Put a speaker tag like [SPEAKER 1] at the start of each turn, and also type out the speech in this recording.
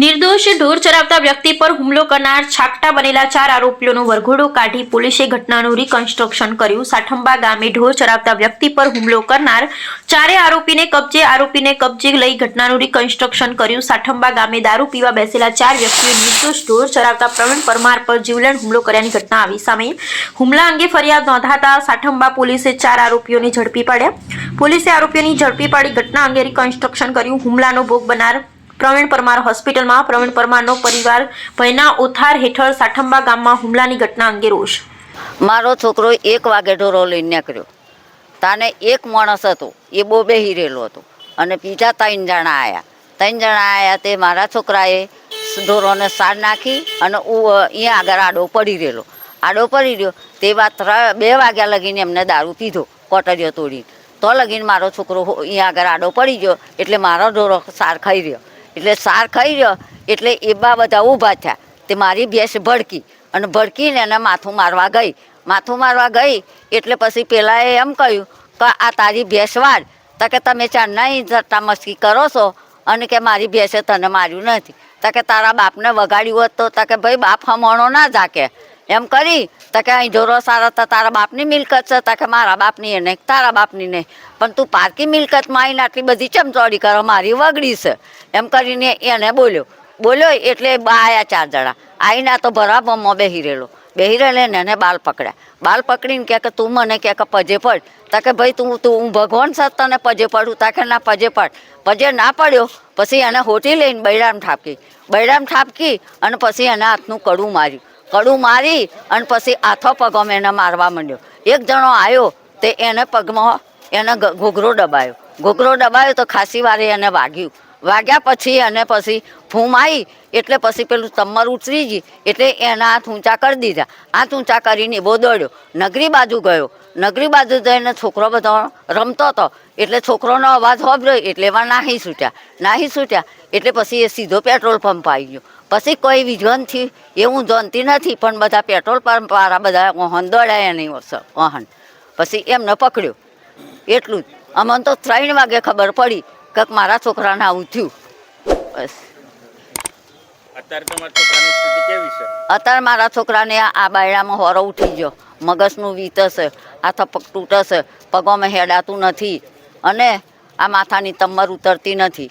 [SPEAKER 1] નિર્દોષ ઢોર ચરાવતા વ્યક્તિ પર હુમલો કરનાર છાકટા બનેલા 4 આરોપીઓનો વરઘોડો કાઢી પોલીસે ઘટનાનું રિકન્સ્ટ્રક્શન કર્યું। સાઠંબા ગામે ઢોર ચરાવતા વ્યક્તિ પર હુમલો કરનાર ચારે આરોપીને કબજે લઈ ઘટનાનું રિકન્સ્ટ્રક્શન કર્યું। સાઠંબા ગામે દારૂ પીવા બેસેલા 4 વ્યક્તિઓએ નિર્દોષ ઢોર ચરાવતા પ્રવીણ પરમાર પર જીવલેણ હુમલો કર્યાની ઘટના આવી સામે। હુમલા અંગે ફરિયાદ નોંધાતા સાઠંબા પોલીસે 4 આરોપીઓને ઝડપી પાડ્યા। પોલીસે આરોપીઓની ઝડપી પાડી ઘટના અંગે રિકન્સ્ટ્રક્શન કર્યું। હુમલાનો ભોગ બનનાર પ્રવીણ પરમાર હોસ્પિટલમાં। પ્રવીણ પરમારનો પરિવાર ભયના ઓથાર હેઠળ સાઠંબા ગામમાં હુમલાની ઘટના અંગે રોષ।
[SPEAKER 2] મારો છોકરો 1 વાગે ઢોરો લઈને નીકળ્યો, તાને એક માણસ હતો એ બહુ બેહી રહેલો હતો અને બીજા 3 જણા આવ્યા। તે મારા છોકરાએ ઢોરોને સાર નાખી અને અહીંયા આગળ આડો પડી રહ્યો। તે વાત 2 વાગ્યા લગીને એમને દારૂ પીધો કોટરીઓ તોડીને, તો લગીને મારો છોકરો અહીંયા આગળ આડો પડી ગયો એટલે મારો ઢોરો સાર ખાઈ રહ્યો। એટલે એ બધા ઊભા થયા। તે મારી ભેંસ ભડકીને એને માથું મારવા ગઈ એટલે પછી પેલાએ એમ કહ્યું કે આ તારી ભેંસ વાળ, તો કે તમે ચારના જટા મસ્કી કરો છો અને કે મારી ભેંસે તને માર્યું નથી, તો કે તારા બાપને વગાડ્યું હોત તો કે ભાઈ બાપ હમણો ના જાકે એમ કરી, તો કે અહીં ઢોરો સારા તો તારા બાપની મિલકત છે, તો કે મારા બાપની એ નહીં તારા બાપની નહીં, પણ તું પારકી મિલકતમાં આવીને આટલી બધી ચમચોડી કરો, મારી વગડી છે એમ કરીને એને બોલ્યો એટલે બા આવ્યા 4 જણા આવીને તો બરાબરમાં બેહી રહેલો ને એને બાલ પકડીને કે તું મને કે પજે પડ, તો કે ભાઈ તું ભગવાન છે તને પજે પડું, તો કે ના પજે ના પડ્યો। પછી એને હોટી લઈને બૈરામ ઠાપકી અને પછી એને હાથનું કડું મારી અને પછી હાથો પગમાં એને મારવા માંડ્યો। એક જણો આવ્યો તે એને પગમાં એને ઘોઘરો દબાયો તો ખાસી વારે એને વાગ્યા પછી એને પછી ફૂમ આવી એટલે પછી પેલું તમર ઉતરી ગઈ એટલે એના હાથ ઊંચા કરી દીધા। હાથ ઊંચા કરીને બહુ દોડ્યો, નગરી બાજુ જઈને છોકરો બધો રમતો હતો એટલે છોકરોનો અવાજ સાંભળ્યો એટલે એમાં નાહી છૂટ્યા એટલે પછી એ સીધો પેટ્રોલ પંપ આવી ગયો। પછી કોઈ વિજ્ઞાનથી એવું જાણતી નથી પણ બધા પેટ્રોલ પંપ વાળા બધા વાહન દોડાયા નહીં વાહન, પછી એમને પકડ્યો। એટલું જ અમને તો 3 વાગે ખબર પડી કે મારા છોકરાને આવું થયું। બસ અત્યારે મારા છોકરાને આ બાયડામાં હોરો ઉઠી ગયો, મગજનું વીત હશે, હાથ પગ તૂટશે, પગોમાં હેડાતું નથી અને આ માથાની તમર ઉતરતી નથી